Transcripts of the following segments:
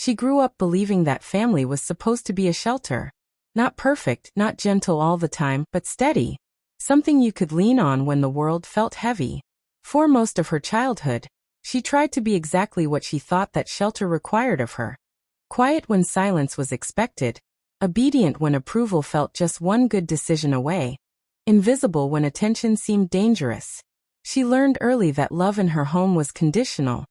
She grew up believing that family was supposed to be a shelter. Not perfect, not gentle all the time, but steady. Something you could lean on when the world felt heavy. For most of her childhood, she tried to be exactly what she thought that shelter required of her. Quiet when silence was expected. Obedient when approval felt just one good decision away. Invisible when attention seemed dangerous. She learned early that love in her home was conditional,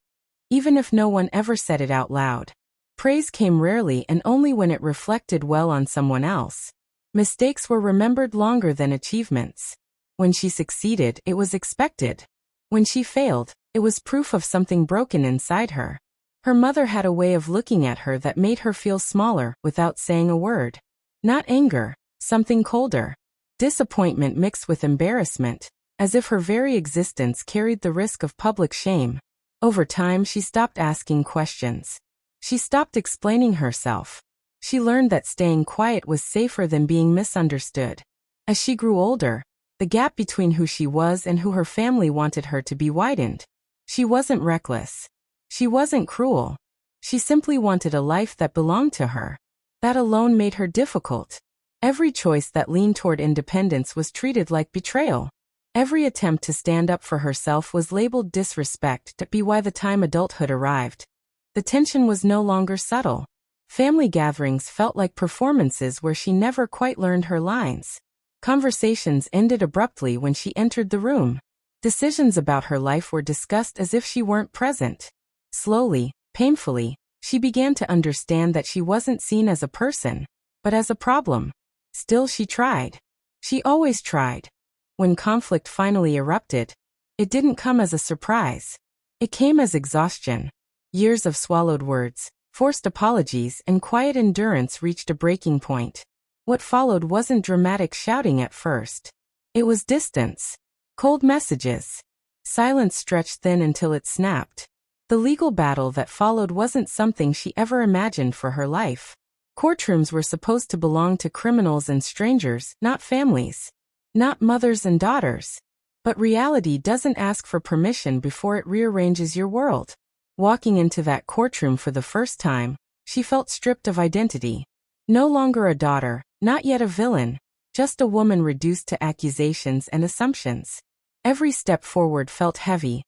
even if no one ever said it out loud. Praise came rarely and only when it reflected well on someone else. Mistakes were remembered longer than achievements. When she succeeded, it was expected. When she failed, it was proof of something broken inside her. Her mother had a way of looking at her that made her feel smaller without saying a word. Not anger, something colder. Disappointment mixed with embarrassment, as if her very existence carried the risk of public shame. Over time, she stopped asking questions. She stopped explaining herself. She learned that staying quiet was safer than being misunderstood. As she grew older, the gap between who she was and who her family wanted her to be widened. She wasn't reckless. She wasn't cruel. She simply wanted a life that belonged to her. That alone made her difficult. Every choice that leaned toward independence was treated like betrayal. Every attempt to stand up for herself was labeled disrespect. By the time adulthood arrived, the tension was no longer subtle. Family gatherings felt like performances where she never quite learned her lines. Conversations ended abruptly when she entered the room. Decisions about her life were discussed as if she weren't present. Slowly, painfully, she began to understand that she wasn't seen as a person, but as a problem. Still, she tried. She always tried. When conflict finally erupted, it didn't come as a surprise. It came as exhaustion. Years of swallowed words, forced apologies, and quiet endurance reached a breaking point. What followed wasn't dramatic shouting at first. It was distance. Cold messages. Silence stretched thin until it snapped. The legal battle that followed wasn't something she ever imagined for her life. Courtrooms were supposed to belong to criminals and strangers, not families. Not mothers and daughters. But reality doesn't ask for permission before it rearranges your world. Walking into that courtroom for the first time, she felt stripped of identity. No longer a daughter, not yet a villain, just a woman reduced to accusations and assumptions. Every step forward felt heavy,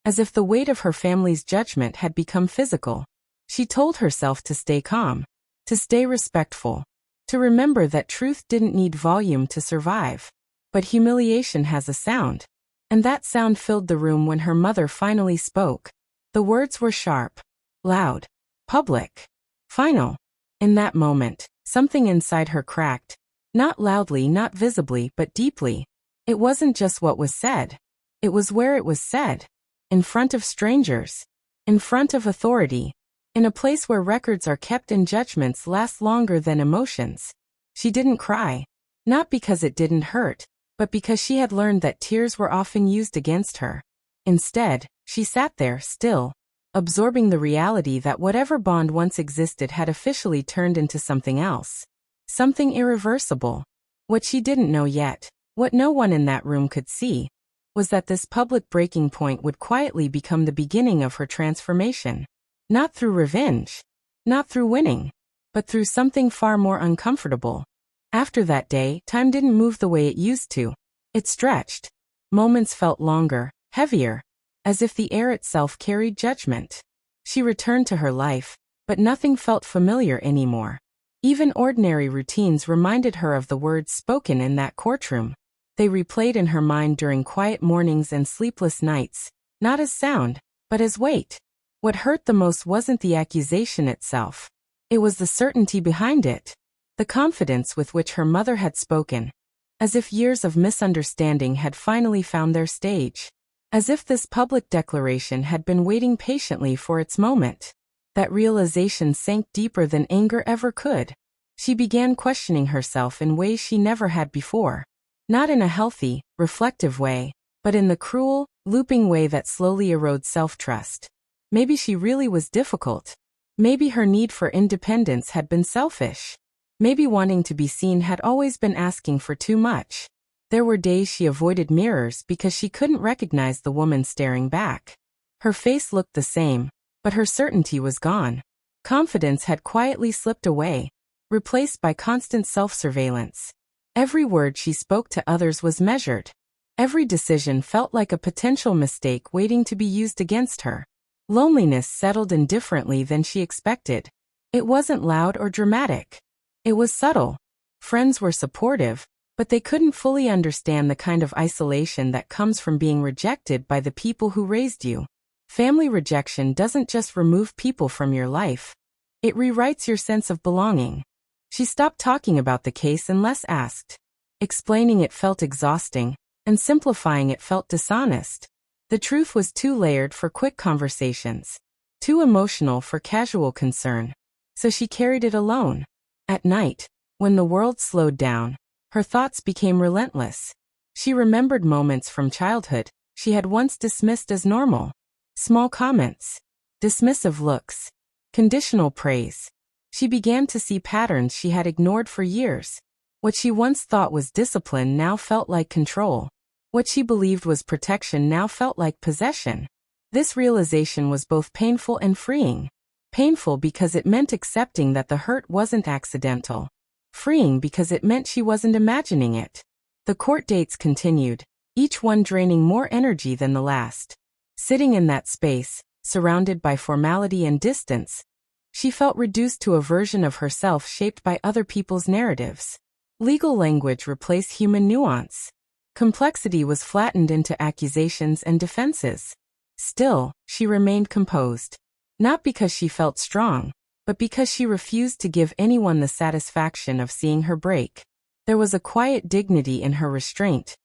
as if the weight of her family's judgment had become physical. She told herself to stay calm, to stay respectful, to remember that truth didn't need volume to survive. But humiliation has a sound, and that sound filled the room when her mother finally spoke. The words were sharp, loud, public, final. In that moment, something inside her cracked. Not loudly, not visibly, but deeply. It wasn't just what was said. It was where it was said. In front of strangers. In front of authority. In a place where records are kept and judgments last longer than emotions. She didn't cry. Not because it didn't hurt, but because she had learned that tears were often used against her. Instead, she sat there, still, absorbing the reality that whatever bond once existed had officially turned into something else. Something irreversible. What she didn't know yet, what no one in that room could see, was that this public breaking point would quietly become the beginning of her transformation. Not through revenge, not through winning, but through something far more uncomfortable. After that day, time didn't move the way it used to. It stretched. Moments felt longer, heavier, as if the air itself carried judgment. She returned to her life, but nothing felt familiar anymore. Even ordinary routines reminded her of the words spoken in that courtroom. They replayed in her mind during quiet mornings and sleepless nights, not as sound, but as weight. What hurt the most wasn't the accusation itself. It was the certainty behind it. The confidence with which her mother had spoken. As if years of misunderstanding had finally found their stage. As if this public declaration had been waiting patiently for its moment. That realization sank deeper than anger ever could. She began questioning herself in ways she never had before. Not in a healthy, reflective way, but in the cruel, looping way that slowly erodes self-trust. Maybe she really was difficult. Maybe her need for independence had been selfish. Maybe wanting to be seen had always been asking for too much. There were days she avoided mirrors because she couldn't recognize the woman staring back. Her face looked the same, but her certainty was gone. Confidence had quietly slipped away, replaced by constant self-surveillance. Every word she spoke to others was measured. Every decision felt like a potential mistake waiting to be used against her. Loneliness settled in differently than she expected. It wasn't loud or dramatic. It was subtle. Friends were supportive, but they couldn't fully understand the kind of isolation that comes from being rejected by the people who raised you. Family rejection doesn't just remove people from your life. It rewrites your sense of belonging. She stopped talking about the case and less asked. Explaining it felt exhausting, and simplifying it felt dishonest. The truth was too layered for quick conversations, too emotional for casual concern. So she carried it alone. At night, when the world slowed down, her thoughts became relentless. She remembered moments from childhood she had once dismissed as normal. Small comments, dismissive looks, conditional praise. She began to see patterns she had ignored for years. What she once thought was discipline now felt like control. What she believed was protection now felt like possession. This realization was both painful and freeing. Painful because it meant accepting that the hurt wasn't accidental. Freeing because it meant she wasn't imagining it. The court dates continued, each one draining more energy than the last. Sitting in that space, surrounded by formality and distance, she felt reduced to a version of herself shaped by other people's narratives. Legal language replaced human nuance. Complexity was flattened into accusations and defenses. Still, she remained composed. Not because she felt strong, but because she refused to give anyone the satisfaction of seeing her break. There was a quiet dignity in her restraint,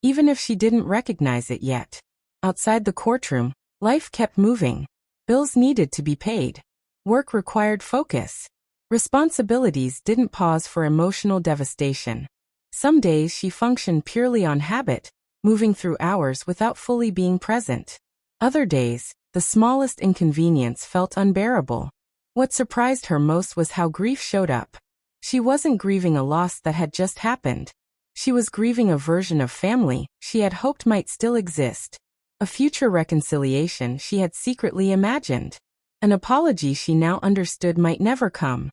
even if she didn't recognize it yet. Outside the courtroom, life kept moving. Bills needed to be paid. Work required focus. Responsibilities didn't pause for emotional devastation. Some days she functioned purely on habit, moving through hours without fully being present. Other days, the smallest inconvenience felt unbearable. What surprised her most was how grief showed up. She wasn't grieving a loss that had just happened. She was grieving a version of family she had hoped might still exist. A future reconciliation she had secretly imagined. An apology she now understood might never come.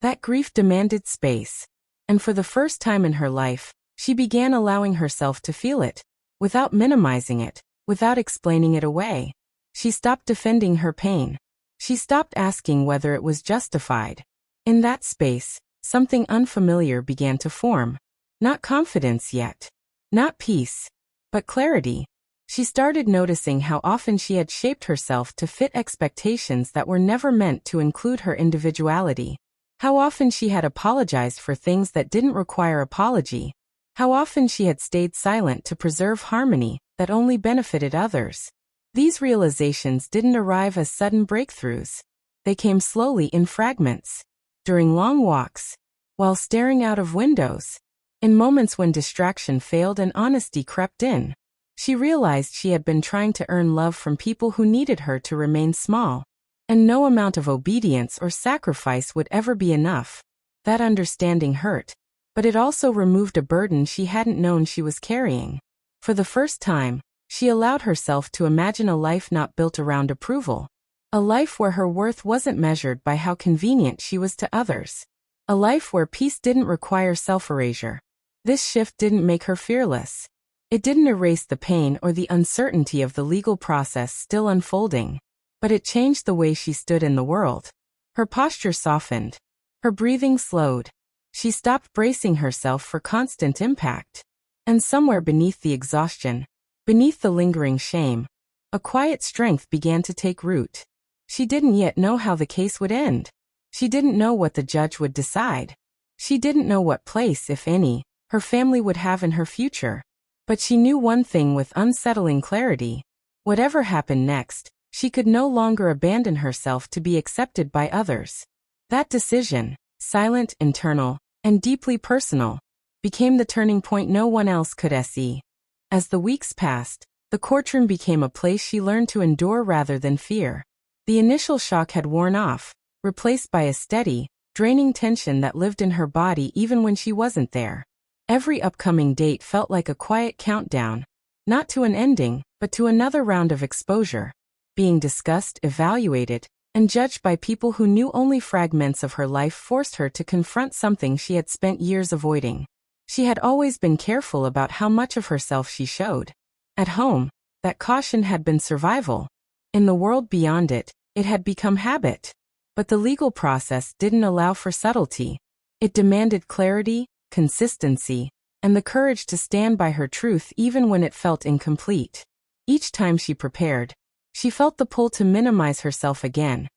That grief demanded space. And for the first time in her life, she began allowing herself to feel it, without minimizing it, without explaining it away. She stopped defending her pain. She stopped asking whether it was justified. In that space, something unfamiliar began to form. Not confidence yet. Not peace. But clarity. She started noticing how often she had shaped herself to fit expectations that were never meant to include her individuality. How often she had apologized for things that didn't require apology. How often she had stayed silent to preserve harmony that only benefited others. These realizations didn't arrive as sudden breakthroughs. They came slowly in fragments. During long walks. While staring out of windows. In moments when distraction failed and honesty crept in. She realized she had been trying to earn love from people who needed her to remain small. And no amount of obedience or sacrifice would ever be enough. That understanding hurt. But it also removed a burden she hadn't known she was carrying. For the first time, she allowed herself to imagine a life not built around approval. A life where her worth wasn't measured by how convenient she was to others. A life where peace didn't require self-erasure. This shift didn't make her fearless. It didn't erase the pain or the uncertainty of the legal process still unfolding. But it changed the way she stood in the world. Her posture softened. Her breathing slowed. She stopped bracing herself for constant impact. And somewhere beneath the exhaustion, beneath the lingering shame, a quiet strength began to take root. She didn't yet know how the case would end. She didn't know what the judge would decide. She didn't know what place, if any, her family would have in her future. But she knew one thing with unsettling clarity. Whatever happened next, she could no longer abandon herself to be accepted by others. That decision, silent, internal, and deeply personal, became the turning point no one else could see. As the weeks passed, the courtroom became a place she learned to endure rather than fear. The initial shock had worn off, replaced by a steady, draining tension that lived in her body even when she wasn't there. Every upcoming date felt like a quiet countdown, not to an ending, but to another round of exposure. Being discussed, evaluated, and judged by people who knew only fragments of her life forced her to confront something she had spent years avoiding. She had always been careful about how much of herself she showed. At home, that caution had been survival. In the world beyond it, it had become habit. But the legal process didn't allow for subtlety. It demanded clarity, consistency, and the courage to stand by her truth even when it felt incomplete. Each time she prepared, she felt the pull to minimize herself again,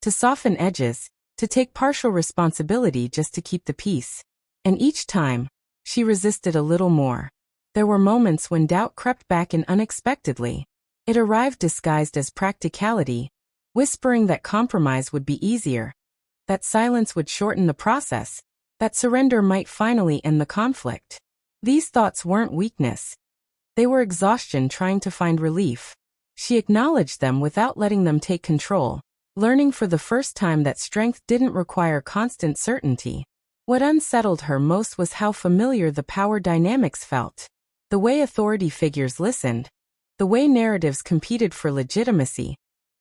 to soften edges, to take partial responsibility just to keep the peace. And each time, she resisted a little more. There were moments when doubt crept back in unexpectedly. It arrived disguised as practicality, whispering that compromise would be easier, that silence would shorten the process, that surrender might finally end the conflict. These thoughts weren't weakness. They were exhaustion trying to find relief. She acknowledged them without letting them take control, learning for the first time that strength didn't require constant certainty. What unsettled her most was how familiar the power dynamics felt. The way authority figures listened, the way narratives competed for legitimacy,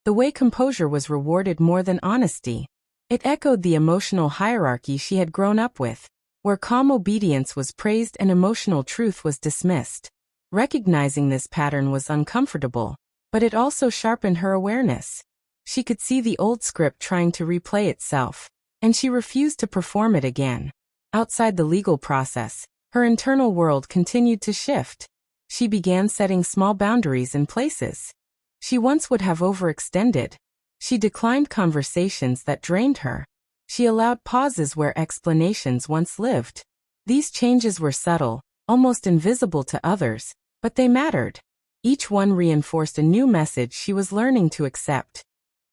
the way composure was rewarded more than honesty. It echoed the emotional hierarchy she had grown up with, where calm obedience was praised and emotional truth was dismissed. Recognizing this pattern was uncomfortable, but it also sharpened her awareness. She could see the old script trying to replay itself, and she refused to perform it again. Outside the legal process, her internal world continued to shift. She began setting small boundaries in places she once would have overextended. She declined conversations that drained her. She allowed pauses where explanations once lived. These changes were subtle, almost invisible to others, but they mattered. Each one reinforced a new message she was learning to accept.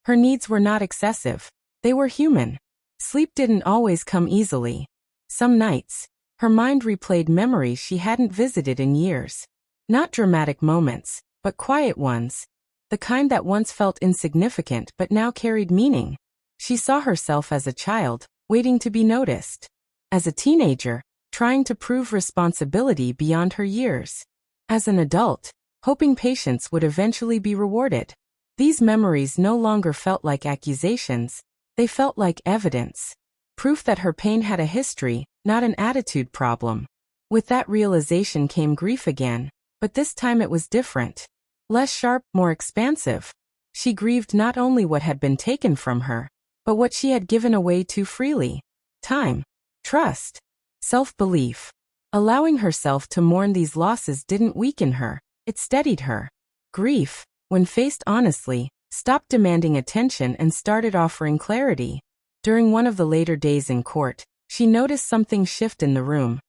Her needs were not excessive. They were human. Sleep didn't always come easily. Some nights, her mind replayed memories she hadn't visited in years. Not dramatic moments, but quiet ones. The kind that once felt insignificant but now carried meaning. She saw herself as a child, waiting to be noticed. As a teenager, trying to prove responsibility beyond her years. As an adult, hoping patience would eventually be rewarded. These memories no longer felt like accusations. They felt like evidence. Proof that her pain had a history, not an attitude problem. With that realization came grief again, but this time it was different. Less sharp, more expansive. She grieved not only what had been taken from her, but what she had given away too freely. Time, trust, self-belief. Allowing herself to mourn these losses didn't weaken her, it steadied her. Grief, when faced honestly, stopped demanding attention and started offering clarity. During one of the later days in court, she noticed something shift in the room.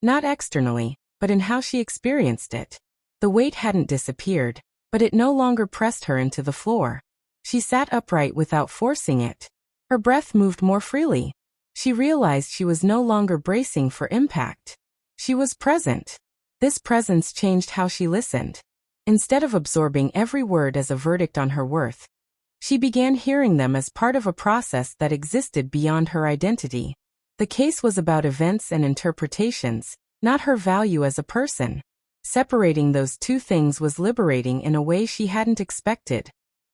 Not externally, but in how she experienced it. The weight hadn't disappeared, but it no longer pressed her into the floor. She sat upright without forcing it. Her breath moved more freely. She realized she was no longer bracing for impact. She was present. This presence changed how she listened. Instead of absorbing every word as a verdict on her worth, she began hearing them as part of a process that existed beyond her identity. The case was about events and interpretations, not her value as a person. Separating those two things was liberating in a way she hadn't expected.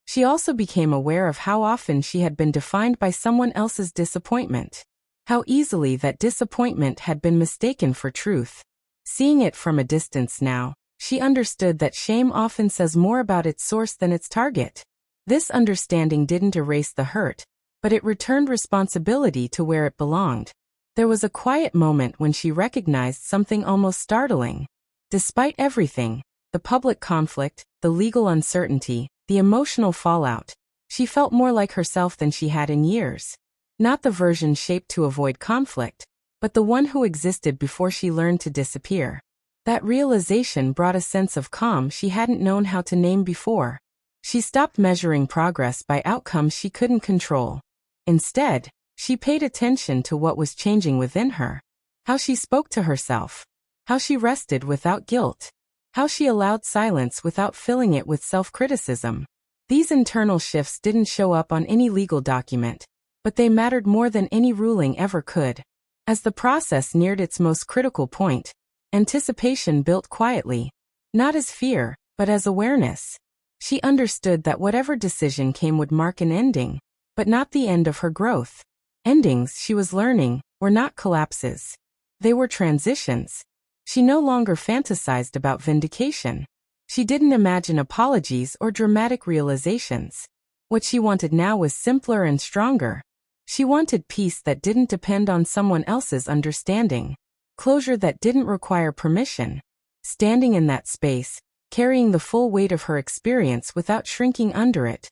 She also became aware of how often she had been defined by someone else's disappointment. How easily that disappointment had been mistaken for truth. Seeing it from a distance now, she understood that shame often says more about its source than its target. This understanding didn't erase the hurt, but it returned responsibility to where it belonged. There was a quiet moment when she recognized something almost startling. Despite everything, the public conflict, the legal uncertainty, the emotional fallout, she felt more like herself than she had in years. Not the version shaped to avoid conflict, but the one who existed before she learned to disappear. That realization brought a sense of calm she hadn't known how to name before. She stopped measuring progress by outcomes she couldn't control. Instead, she paid attention to what was changing within her. How she spoke to herself. How she rested without guilt. How she allowed silence without filling it with self-criticism. These internal shifts didn't show up on any legal document, but they mattered more than any ruling ever could. As the process neared its most critical point, anticipation built quietly, not as fear, but as awareness. She understood that whatever decision came would mark an ending, but not the end of her growth. Endings, she was learning, were not collapses. They were transitions. She no longer fantasized about vindication. She didn't imagine apologies or dramatic realizations. What she wanted now was simpler and stronger. She wanted peace that didn't depend on someone else's understanding. Closure that didn't require permission. Standing in that space, carrying the full weight of her experience without shrinking under it,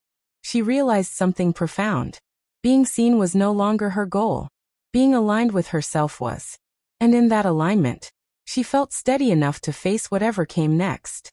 she realized something profound. Being seen was no longer her goal. Being aligned with herself was. And in that alignment, she felt steady enough to face whatever came next.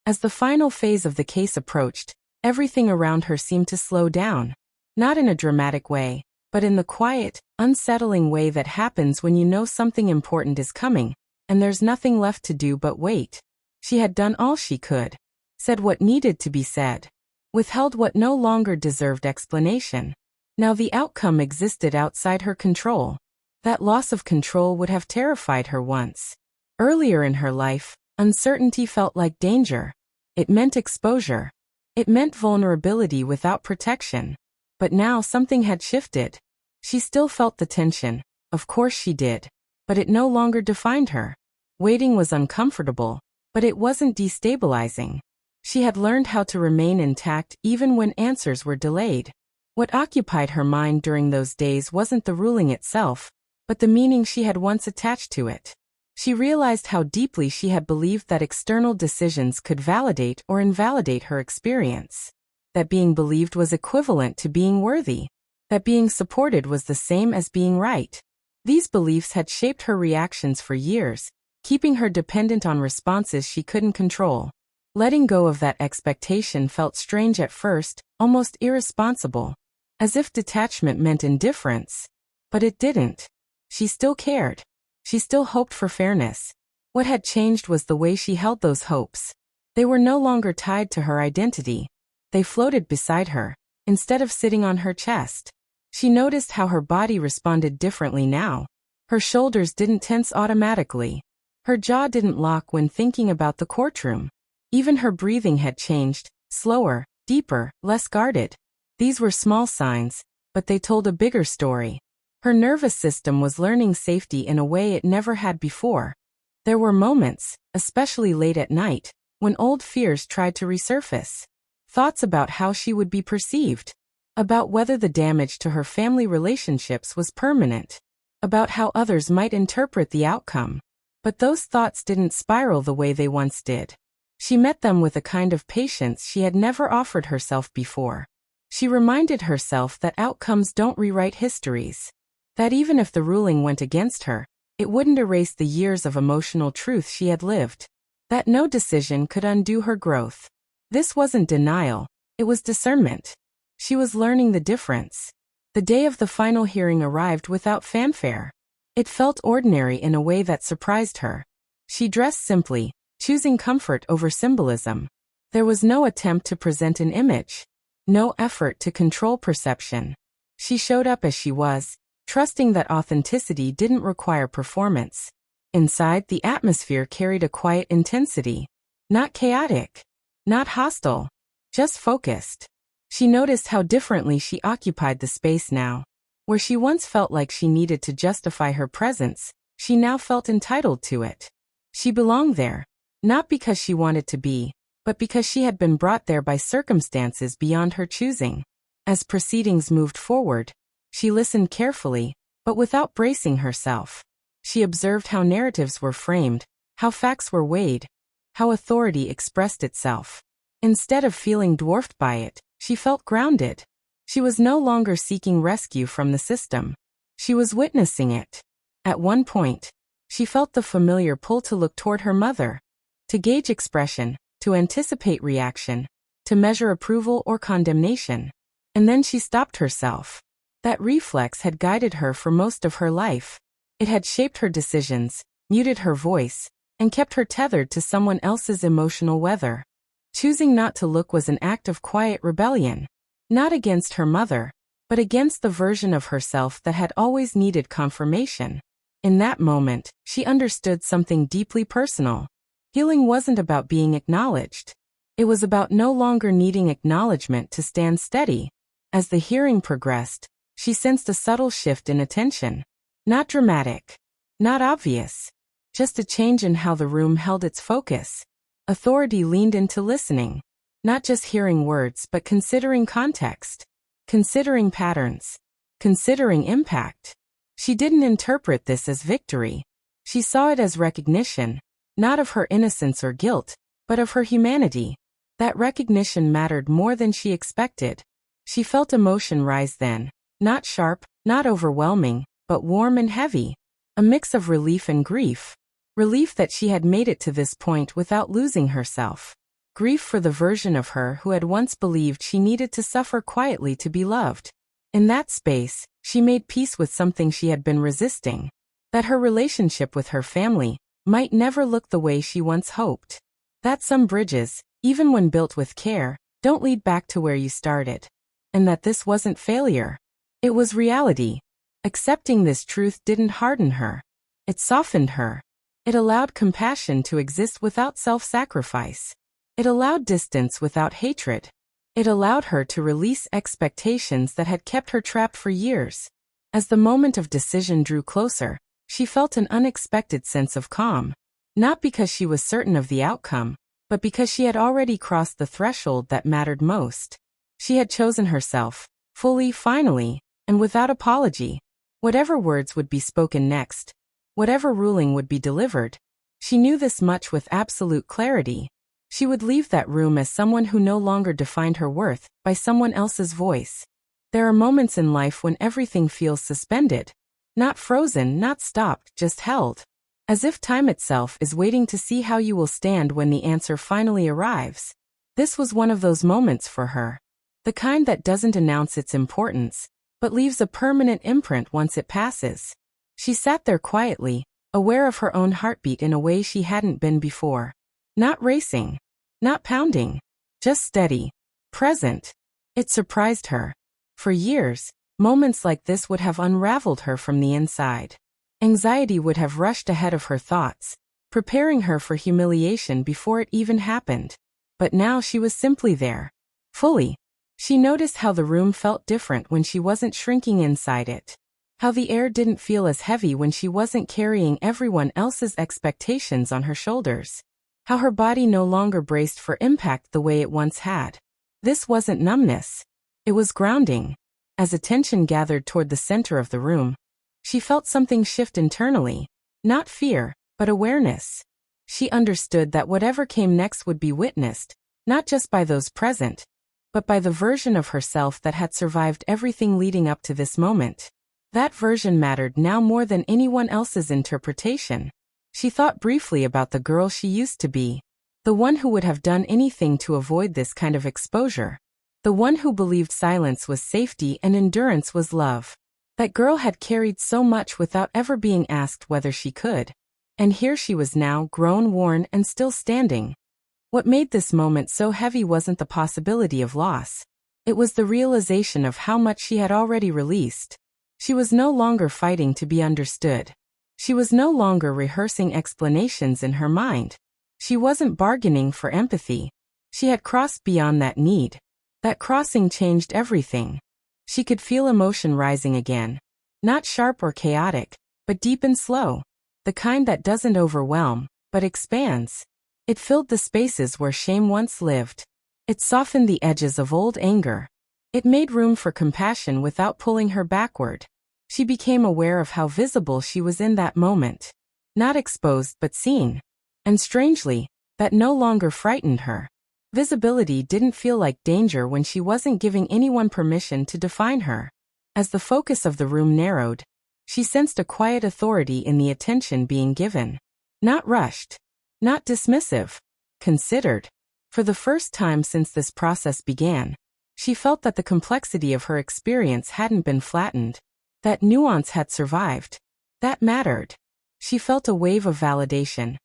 As the final phase of the case approached, everything around her seemed to slow down. Not in a dramatic way, but in the quiet, unsettling way that happens when you know something important is coming, and there's nothing left to do but wait. She had done all she could. Said what needed to be said. Withheld what no longer deserved explanation. Now the outcome existed outside her control. That loss of control would have terrified her once. Earlier in her life, uncertainty felt like danger. It meant exposure. It meant vulnerability without protection. But now something had shifted. She still felt the tension, of course she did. But it no longer defined her. Waiting was uncomfortable, but it wasn't destabilizing. She had learned how to remain intact even when answers were delayed. What occupied her mind during those days wasn't the ruling itself, but the meaning she had once attached to it. She realized how deeply she had believed that external decisions could validate or invalidate her experience. That being believed was equivalent to being worthy. That being supported was the same as being right. These beliefs had shaped her reactions for years, keeping her dependent on responses she couldn't control. Letting go of that expectation felt strange at first, almost irresponsible. As if detachment meant indifference. But it didn't. She still cared. She still hoped for fairness. What had changed was the way she held those hopes. They were no longer tied to her identity. They floated beside her, instead of sitting on her chest. She noticed how her body responded differently now. Her shoulders didn't tense automatically. Her jaw didn't lock when thinking about the courtroom. Even her breathing had changed, slower, deeper, less guarded. These were small signs, but they told a bigger story. Her nervous system was learning safety in a way it never had before. There were moments, especially late at night, when old fears tried to resurface. Thoughts about how she would be perceived. About whether the damage to her family relationships was permanent. About how others might interpret the outcome. But those thoughts didn't spiral the way they once did. She met them with a kind of patience she had never offered herself before. She reminded herself that outcomes don't rewrite histories. That even if the ruling went against her, it wouldn't erase the years of emotional truth she had lived. That no decision could undo her growth. This wasn't denial, it was discernment. She was learning the difference. The day of the final hearing arrived without fanfare. It felt ordinary in a way that surprised her. She dressed simply, choosing comfort over symbolism. There was no attempt to present an image. No effort to control perception. She showed up as she was, trusting that authenticity didn't require performance. Inside, the atmosphere carried a quiet intensity. Not chaotic. Not hostile. Just focused. She noticed how differently she occupied the space now. Where she once felt like she needed to justify her presence, she now felt entitled to it. She belonged there. Not because she wanted to be, but because she had been brought there by circumstances beyond her choosing. As proceedings moved forward, she listened carefully, but without bracing herself. She observed how narratives were framed, how facts were weighed, how authority expressed itself. Instead of feeling dwarfed by it, she felt grounded. She was no longer seeking rescue from the system. She was witnessing it. At one point, she felt the familiar pull to look toward her mother, to gauge expression, to anticipate reaction, to measure approval or condemnation. And then she stopped herself. That reflex had guided her for most of her life. It had shaped her decisions, muted her voice, and kept her tethered to someone else's emotional weather. Choosing not to look was an act of quiet rebellion. Not against her mother, but against the version of herself that had always needed confirmation. In that moment, she understood something deeply personal. Healing wasn't about being acknowledged. It was about no longer needing acknowledgement to stand steady. As the hearing progressed, she sensed a subtle shift in attention. Not dramatic. Not obvious. Just a change in how the room held its focus. Authority leaned into listening. Not just hearing words but considering context. Considering patterns. Considering impact. She didn't interpret this as victory. She saw it as recognition, not of her innocence or guilt, but of her humanity. That recognition mattered more than she expected. She felt emotion rise then, not sharp, not overwhelming, but warm and heavy. A mix of relief and grief. Relief that she had made it to this point without losing herself. Grief for the version of her who had once believed she needed to suffer quietly to be loved. In that space, she made peace with something she had been resisting. That her relationship with her family might never look the way she once hoped. That some bridges, even when built with care, don't lead back to where you started. And that this wasn't failure. It was reality. Accepting this truth didn't harden her. It softened her. It allowed compassion to exist without self-sacrifice. It allowed distance without hatred. It allowed her to release expectations that had kept her trapped for years. As the moment of decision drew closer, she felt an unexpected sense of calm. Not because she was certain of the outcome, but because she had already crossed the threshold that mattered most. She had chosen herself, fully, finally, and without apology. Whatever words would be spoken next, whatever ruling would be delivered, she knew this much with absolute clarity. She would leave that room as someone who no longer defined her worth by someone else's voice. There are moments in life when everything feels suspended. Not frozen, not stopped, just held. As if time itself is waiting to see how you will stand when the answer finally arrives. This was one of those moments for her. The kind that doesn't announce its importance, but leaves a permanent imprint once it passes. She sat there quietly, aware of her own heartbeat in a way she hadn't been before. Not racing. Not pounding. Just steady. Present. It surprised her. For years, moments like this would have unraveled her from the inside. Anxiety would have rushed ahead of her thoughts, preparing her for humiliation before it even happened. But now she was simply there. Fully. She noticed how the room felt different when she wasn't shrinking inside it. How the air didn't feel as heavy when she wasn't carrying everyone else's expectations on her shoulders. How her body no longer braced for impact the way it once had. This wasn't numbness. It was grounding. As attention gathered toward the center of the room, she felt something shift internally. Not fear, but awareness. She understood that whatever came next would be witnessed, not just by those present, but by the version of herself that had survived everything leading up to this moment. That version mattered now more than anyone else's interpretation. She thought briefly about the girl she used to be. The one who would have done anything to avoid this kind of exposure. The one who believed silence was safety and endurance was love. That girl had carried so much without ever being asked whether she could. And here she was now, grown, worn, and still standing. What made this moment so heavy wasn't the possibility of loss. It was the realization of how much she had already released. She was no longer fighting to be understood. She was no longer rehearsing explanations in her mind. She wasn't bargaining for empathy. She had crossed beyond that need. That crossing changed everything. She could feel emotion rising again. Not sharp or chaotic, but deep and slow. The kind that doesn't overwhelm, but expands. It filled the spaces where shame once lived. It softened the edges of old anger. It made room for compassion without pulling her backward. She became aware of how visible she was in that moment. Not exposed but seen. And strangely, that no longer frightened her. Visibility didn't feel like danger when she wasn't giving anyone permission to define her. As the focus of the room narrowed, she sensed a quiet authority in the attention being given. Not rushed. Not dismissive. Considered. For the first time since this process began, she felt that the complexity of her experience hadn't been flattened. That nuance had survived. That mattered. She felt a wave of validation.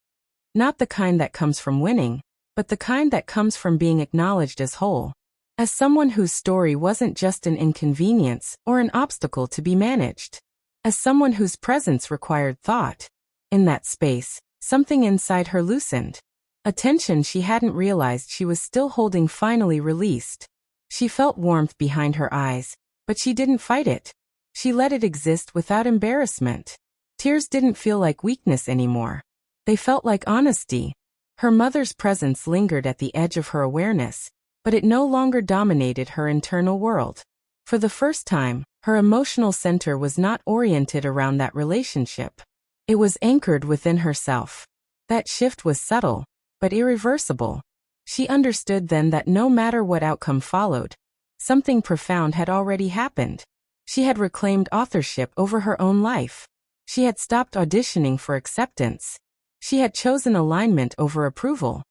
Not the kind that comes from winning, but the kind that comes from being acknowledged as whole. As someone whose story wasn't just an inconvenience or an obstacle to be managed. As someone whose presence required thought. In that space, something inside her loosened. A tension she hadn't realized she was still holding finally released. She felt warmth behind her eyes, but she didn't fight it. She let it exist without embarrassment. Tears didn't feel like weakness anymore. They felt like honesty. Her mother's presence lingered at the edge of her awareness, but it no longer dominated her internal world. For the first time, her emotional center was not oriented around that relationship. It was anchored within herself. That shift was subtle, but irreversible. She understood then that no matter what outcome followed, something profound had already happened. She had reclaimed authorship over her own life. She had stopped auditioning for acceptance. She had chosen alignment over approval.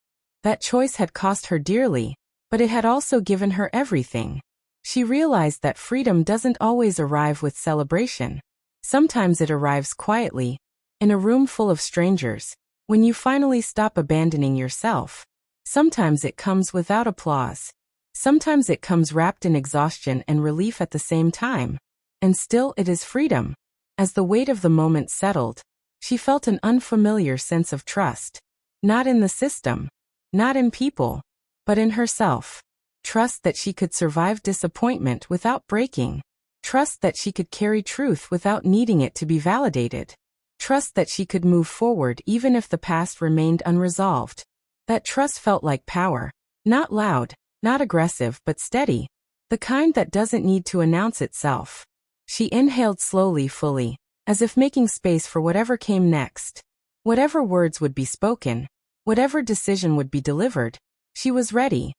That choice had cost her dearly, but it had also given her everything. She realized that freedom doesn't always arrive with celebration. Sometimes it arrives quietly, in a room full of strangers, when you finally stop abandoning yourself. Sometimes it comes without applause. Sometimes it comes wrapped in exhaustion and relief at the same time. And still it is freedom. As the weight of the moment settled, she felt an unfamiliar sense of trust. Not in the system, not in people, but in herself. Trust that she could survive disappointment without breaking. Trust that she could carry truth without needing it to be validated. Trust that she could move forward even if the past remained unresolved. That trust felt like power. Not loud, not aggressive, but steady. The kind that doesn't need to announce itself. She inhaled slowly, fully, as if making space for whatever came next. Whatever words would be spoken, whatever decision would be delivered, she was ready.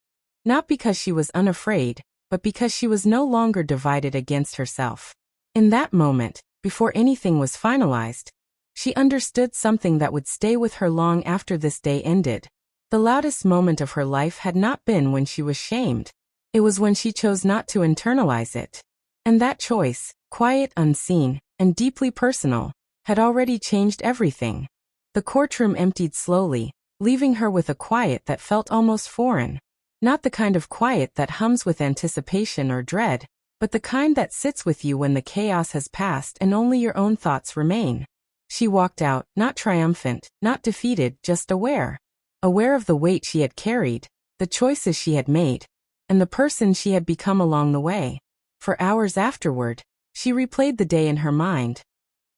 Not because she was unafraid, but because she was no longer divided against herself. In that moment, before anything was finalized, she understood something that would stay with her long after this day ended. The loudest moment of her life had not been when she was shamed. It was when she chose not to internalize it. And that choice, quiet, unseen, and deeply personal, had already changed everything. The courtroom emptied slowly, leaving her with a quiet that felt almost foreign. Not the kind of quiet that hums with anticipation or dread, but the kind that sits with you when the chaos has passed and only your own thoughts remain. She walked out, not triumphant, not defeated, just aware. Aware of the weight she had carried, the choices she had made, and the person she had become along the way. For hours afterward, she replayed the day in her mind.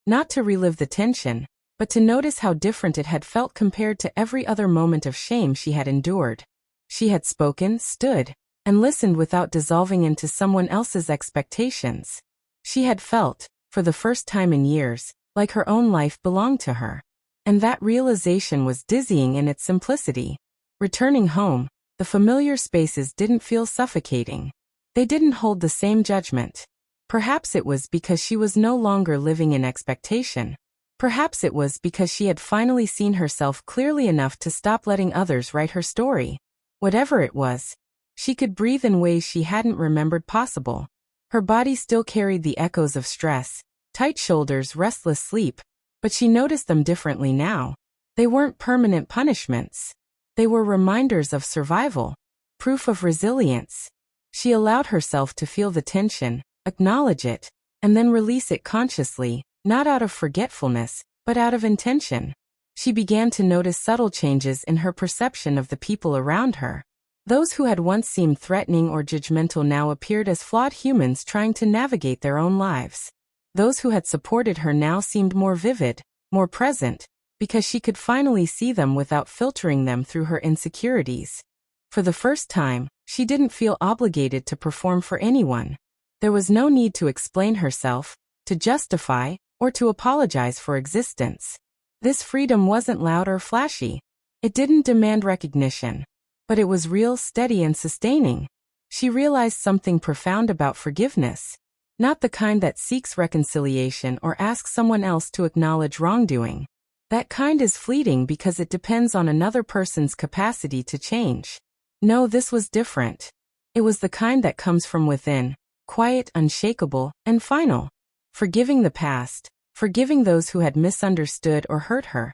Not to relive the tension, but to notice how different it had felt compared to every other moment of shame she had endured. She had spoken, stood, and listened without dissolving into someone else's expectations. She had felt, for the first time in years, like her own life belonged to her. And that realization was dizzying in its simplicity. Returning home, the familiar spaces didn't feel suffocating. They didn't hold the same judgment. Perhaps it was because she was no longer living in expectation. Perhaps it was because she had finally seen herself clearly enough to stop letting others write her story. Whatever it was, she could breathe in ways she hadn't remembered possible. Her body still carried the echoes of stress, tight shoulders, restless sleep, but she noticed them differently now. They weren't permanent punishments. They were reminders of survival, proof of resilience. She allowed herself to feel the tension, acknowledge it, and then release it consciously, not out of forgetfulness, but out of intention. She began to notice subtle changes in her perception of the people around her. Those who had once seemed threatening or judgmental now appeared as flawed humans trying to navigate their own lives. Those who had supported her now seemed more vivid, more present, because she could finally see them without filtering them through her insecurities. For the first time, she didn't feel obligated to perform for anyone. There was no need to explain herself, to justify, or to apologize for existence. This freedom wasn't loud or flashy. It didn't demand recognition. But it was real, steady, and sustaining. She realized something profound about forgiveness. Not the kind that seeks reconciliation or asks someone else to acknowledge wrongdoing. That kind is fleeting because it depends on another person's capacity to change. No, this was different. It was the kind that comes from within, quiet, unshakable, and final. Forgiving the past, forgiving those who had misunderstood or hurt her.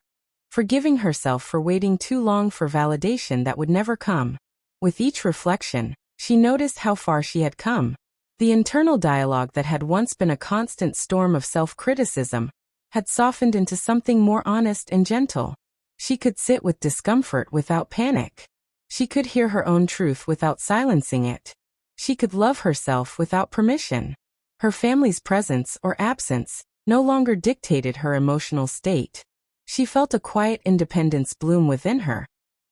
Forgiving herself for waiting too long for validation that would never come. With each reflection, she noticed how far she had come. The internal dialogue that had once been a constant storm of self-criticism had softened into something more honest and gentle. She could sit with discomfort without panic. She could hear her own truth without silencing it. She could love herself without permission. Her family's presence or absence no longer dictated her emotional state. She felt a quiet independence bloom within her,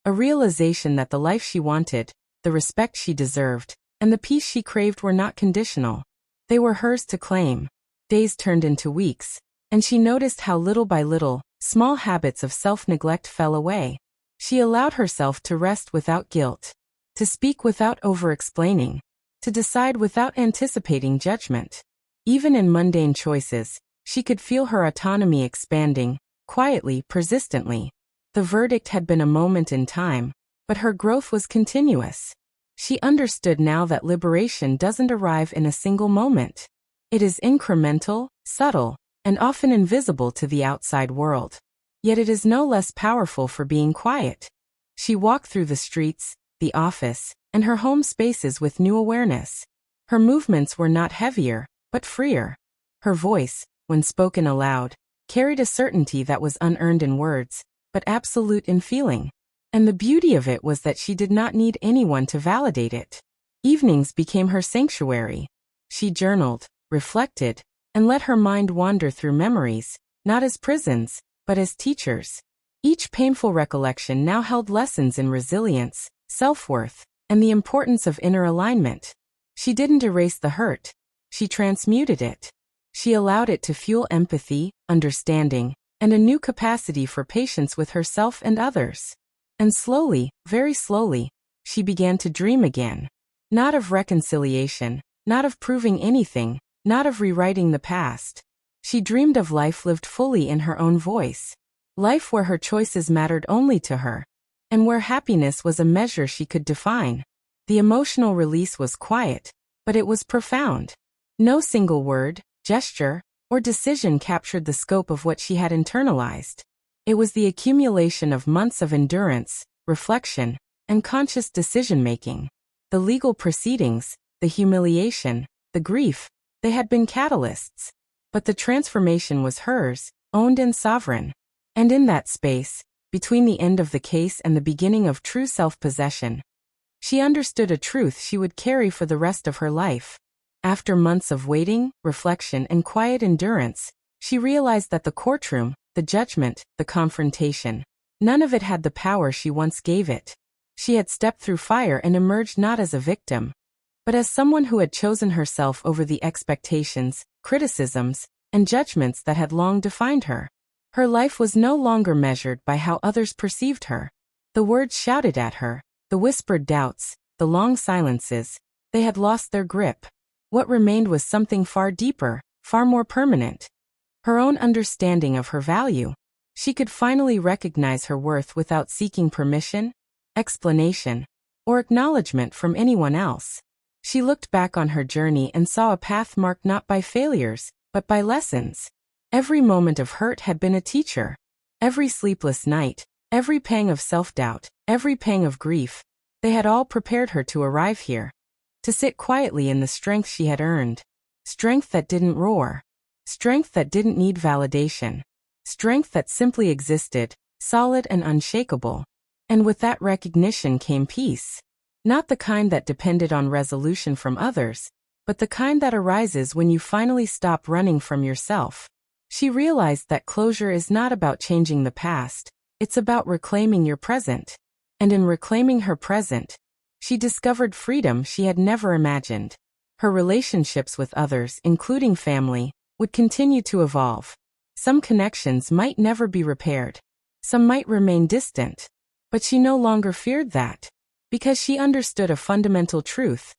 a realization that the life she wanted, the respect she deserved, and the peace she craved were not conditional. They were hers to claim. Days turned into weeks, and she noticed how little by little, small habits of self-neglect fell away. She allowed herself to rest without guilt, to speak without over-explaining, to decide without anticipating judgment. Even in mundane choices, she could feel her autonomy expanding, quietly, persistently. The verdict had been a moment in time, but her growth was continuous. She understood now that liberation doesn't arrive in a single moment. It is incremental, subtle, and often invisible to the outside world. Yet it is no less powerful for being quiet. She walked through the streets, the office, and her home spaces with new awareness. Her movements were not heavier, but freer. Her voice, when spoken aloud, carried a certainty that was unearned in words, but absolute in feeling. And the beauty of it was that she did not need anyone to validate it. Evenings became her sanctuary. She journaled, reflected, and let her mind wander through memories, not as prisons, but as teachers. Each painful recollection now held lessons in resilience, self-worth, and the importance of inner alignment. She didn't erase the hurt. She transmuted it. She allowed it to fuel empathy, understanding, and a new capacity for patience with herself and others. And slowly, very slowly, she began to dream again. Not of reconciliation, not of proving anything, not of rewriting the past. She dreamed of life lived fully in her own voice. Life where her choices mattered only to her, and where happiness was a measure she could define. The emotional release was quiet, but it was profound. No single word, gesture, or decision captured the scope of what she had internalized. It was the accumulation of months of endurance, reflection, and conscious decision-making. The legal proceedings, the humiliation, the grief, they had been catalysts. But the transformation was hers, owned and sovereign. And in that space, between the end of the case and the beginning of true self-possession, she understood a truth she would carry for the rest of her life. After months of waiting, reflection, and quiet endurance, she realized that the courtroom, the judgment, the confrontation, none of it had the power she once gave it. She had stepped through fire and emerged not as a victim, but as someone who had chosen herself over the expectations, criticisms, and judgments that had long defined her. Her life was no longer measured by how others perceived her. The words shouted at her, the whispered doubts, the long silences, they had lost their grip. What remained was something far deeper, far more permanent. Her own understanding of her value. She could finally recognize her worth without seeking permission, explanation, or acknowledgement from anyone else. She looked back on her journey and saw a path marked not by failures, but by lessons. Every moment of hurt had been a teacher. Every sleepless night, every pang of self-doubt, every pang of grief, they had all prepared her to arrive here. To sit quietly in the strength she had earned. Strength that didn't roar. Strength that didn't need validation. Strength that simply existed, solid and unshakable. And with that recognition came peace. Not the kind that depended on resolution from others, but the kind that arises when you finally stop running from yourself. She realized that closure is not about changing the past, it's about reclaiming your present. And in reclaiming her present, she discovered freedom she had never imagined. Her relationships with others, including family, would continue to evolve. Some connections might never be repaired. Some might remain distant. But she no longer feared that. Because she understood a fundamental truth.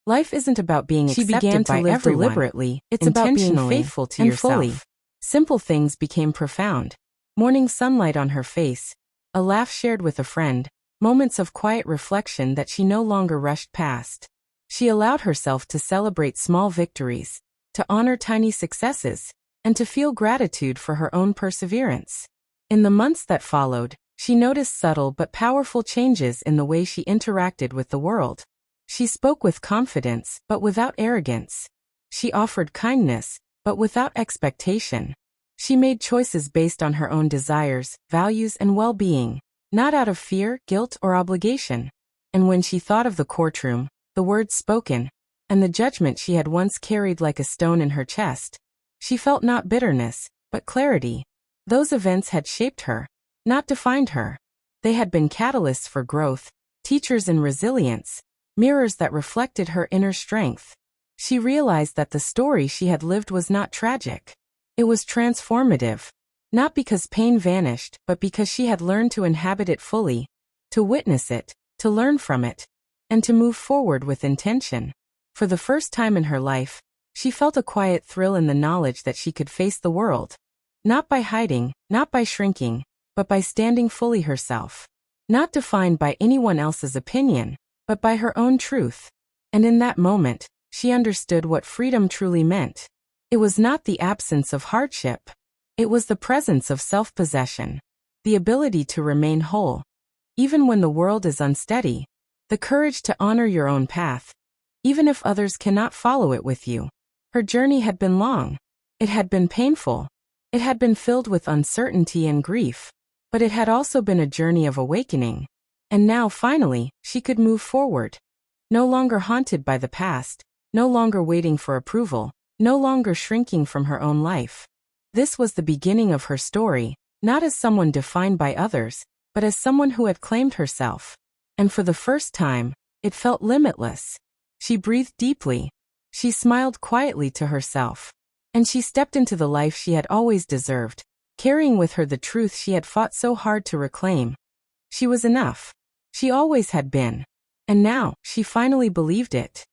Life isn't about being accepted by everyone. Deliberately, it's about being faithful to yourself. Fully. Simple things became profound. Morning sunlight on her face, a laugh shared with a friend, moments of quiet reflection that she no longer rushed past. She allowed herself to celebrate small victories, to honor tiny successes, and to feel gratitude for her own perseverance. In the months that followed, she noticed subtle but powerful changes in the way she interacted with the world. She spoke with confidence, but without arrogance. She offered kindness, but without expectation. She made choices based on her own desires, values, and well-being, not out of fear, guilt, or obligation. And when she thought of the courtroom, the words spoken, and the judgment she had once carried like a stone in her chest. She felt not bitterness, but clarity. Those events had shaped her, not defined her. They had been catalysts for growth, teachers in resilience, mirrors that reflected her inner strength. She realized that the story she had lived was not tragic. It was transformative. Not because pain vanished, but because she had learned to inhabit it fully, to witness it, to learn from it, and to move forward with intention. For the first time in her life, she felt a quiet thrill in the knowledge that she could face the world. Not by hiding, not by shrinking, but by standing fully herself. Not defined by anyone else's opinion, but by her own truth. And in that moment, she understood what freedom truly meant. It was not the absence of hardship. It was the presence of self-possession, the ability to remain whole, even when the world is unsteady, the courage to honor your own path, even if others cannot follow it with you. Her journey had been long. It had been painful. It had been filled with uncertainty and grief, but it had also been a journey of awakening. And now, finally, she could move forward. No longer haunted by the past, no longer waiting for approval, no longer shrinking from her own life. This was the beginning of her story, not as someone defined by others, but as someone who had claimed herself. And for the first time, it felt limitless. She breathed deeply. She smiled quietly to herself. And she stepped into the life she had always deserved, carrying with her the truth she had fought so hard to reclaim. She was enough. She always had been. And now, she finally believed it.